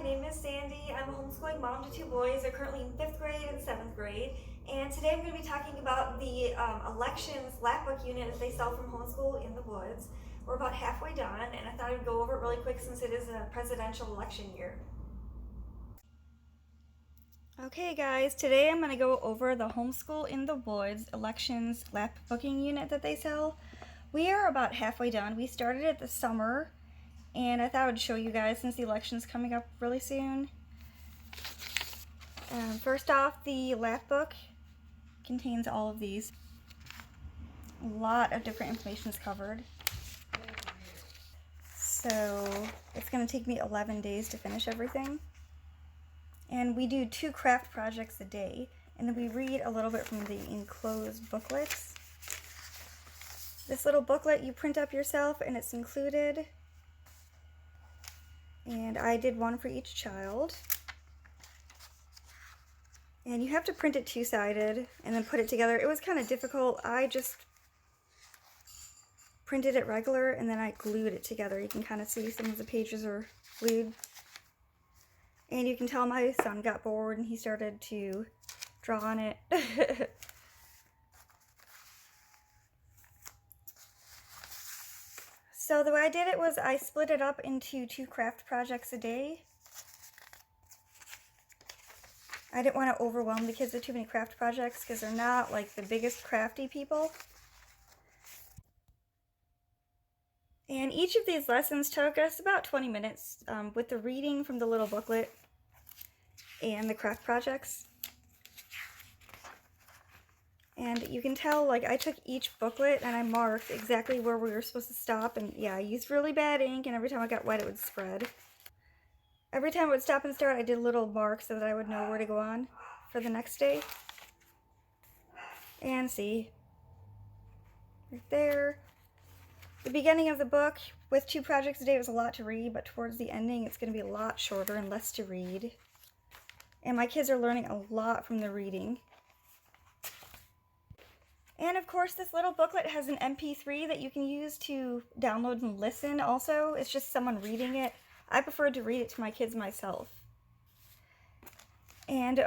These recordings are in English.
name is Sandy. I'm a homeschooling mom to two boys. They're currently in 5th grade and 7th grade. And today I'm going to be talking about the Elections Lapbook unit that they sell from Homeschool in the Woods. We're about halfway done, and I thought I'd go over it really quick since it is a presidential election year. Okay guys, today I'm going to go over the Homeschool in the Woods Elections Lapbooking unit that they sell. We are about halfway done. We started it this summer, and I thought I would show you guys since the election's coming up really soon. First off, the lapbook contains all of these. A lot of different information is covered. So it's going to take me 11 days to finish everything. And we do 2 craft projects a day, and then we read a little bit from the enclosed booklets. This little booklet you print up yourself, and it's included. And I did one for each child. And you have to print it 2-sided and then put it together. It was kind of difficult. I just printed it regular and then I glued it together. You can kind of see some of the pages are glued. And you can tell my son got bored and he started to draw on it. So the way I did it was I split it up into 2 craft projects a day. I didn't want to overwhelm the kids with too many craft projects because they're not like the biggest crafty people. And each of these lessons took us about 20 minutes with the reading from the little booklet and the craft projects. And you can tell, like, I took each booklet and I marked exactly where we were supposed to stop. And yeah, I used really bad ink, and every time I got wet, it would spread. Every time it would stop and start, I did little marks so that I would know where to go on for the next day. And see, right there. The beginning of the book, with 2 projects a day, was a lot to read, but towards the ending, it's going to be a lot shorter and less to read. And my kids are learning a lot from the reading. And of course, this little booklet has an MP3 that you can use to download and listen also. It's just someone reading it. I prefer to read it to my kids myself. And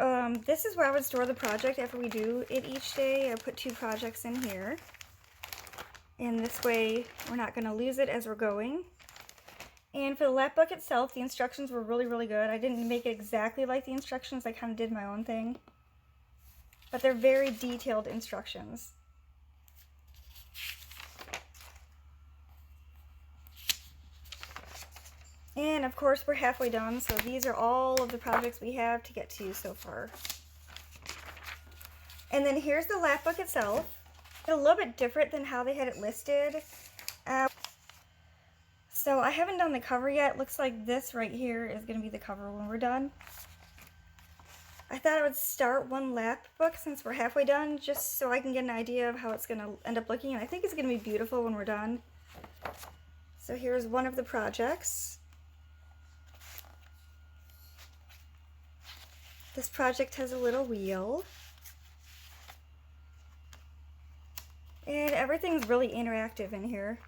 this is where I would store the project after we do it each day. I put 2 projects in here. And this way, we're not going to lose it as we're going. And for the lapbook itself, the instructions were really, really good. I didn't make it exactly like the instructions. I kind of did my own thing. But they're very detailed instructions. And of course, we're halfway done, so these are all of the projects we have to get to so far. And then here's the lapbook itself. It's a little bit different than how they had it listed. So I haven't done the cover yet. Looks like this right here is going to be the cover when we're done. I thought I would start one lapbook since we're halfway done, just so I can get an idea of how it's going to end up looking. And I think it's going to be beautiful when we're done. So here's one of the projects. This project has a little wheel. And everything's really interactive in here.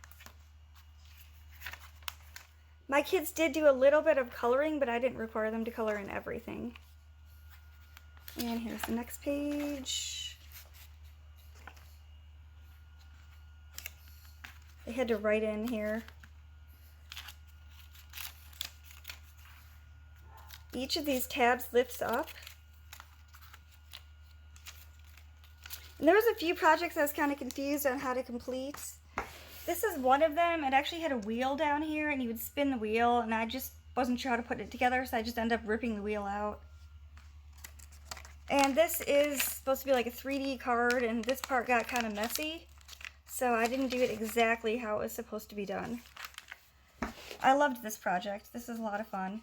My kids did do a little bit of coloring, but I didn't require them to color in everything. And here's the next page. They had to write in here. Each of these tabs lifts up. And there was a few projects I was kind of confused on how to complete. This is one of them. It actually had a wheel down here, and you would spin the wheel, and I just wasn't sure how to put it together, so I just ended up ripping the wheel out. And this is supposed to be like a 3D card, and this part got kind of messy, so I didn't do it exactly how it was supposed to be done. I loved this project. This is a lot of fun.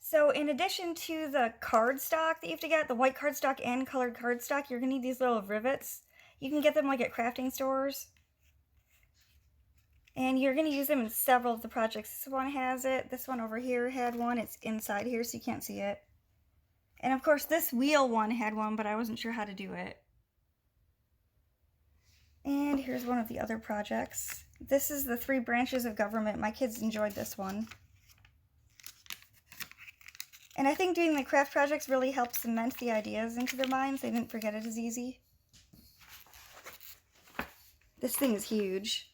So in addition to the cardstock that you have to get, the white cardstock and colored cardstock, you're going to need these little rivets. You can get them like at crafting stores. And you're going to use them in several of the projects. This one has it. This one over here had one. It's inside here so you can't see it. And of course this wheel one had one, but I wasn't sure how to do it. And here's one of the other projects. This is the 3 branches of government. My kids enjoyed this one. And I think doing the craft projects really helped cement the ideas into their minds. They didn't forget it as easy. This thing is huge.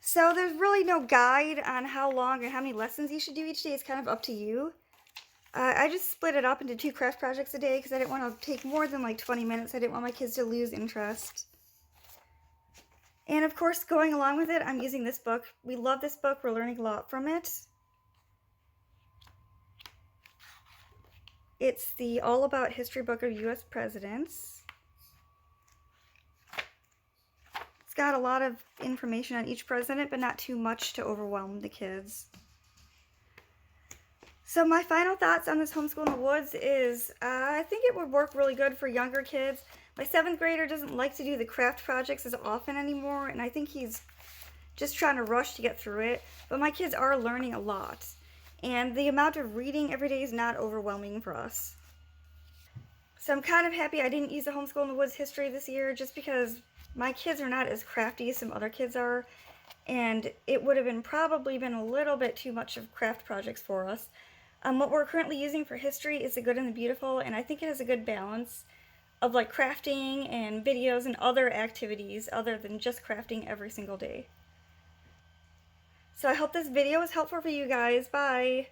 So there's really no guide on how long or how many lessons you should do each day. It's kind of up to you. I just split it up into 2 craft projects a day because I didn't want to take more than like 20 minutes. I didn't want my kids to lose interest. And of course, going along with it, I'm using this book. We love this book. We're learning a lot from it. It's the All About History book of U.S. presidents. It's got a lot of information on each president, but not too much to overwhelm the kids. So my final thoughts on this Homeschool in the Woods is I think it would work really good for younger kids. My 7th grader doesn't like to do the craft projects as often anymore, and I think he's just trying to rush to get through it. But my kids are learning a lot, and the amount of reading every day is not overwhelming for us. So I'm kind of happy I didn't use the Homeschool in the Woods history this year, just because my kids are not as crafty as some other kids are, and it would have probably been a little bit too much of craft projects for us. What we're currently using for history is The Good and the Beautiful, and I think it has a good balance of like crafting and videos and other activities other than just crafting every single day. So I hope this video was helpful for you guys. Bye!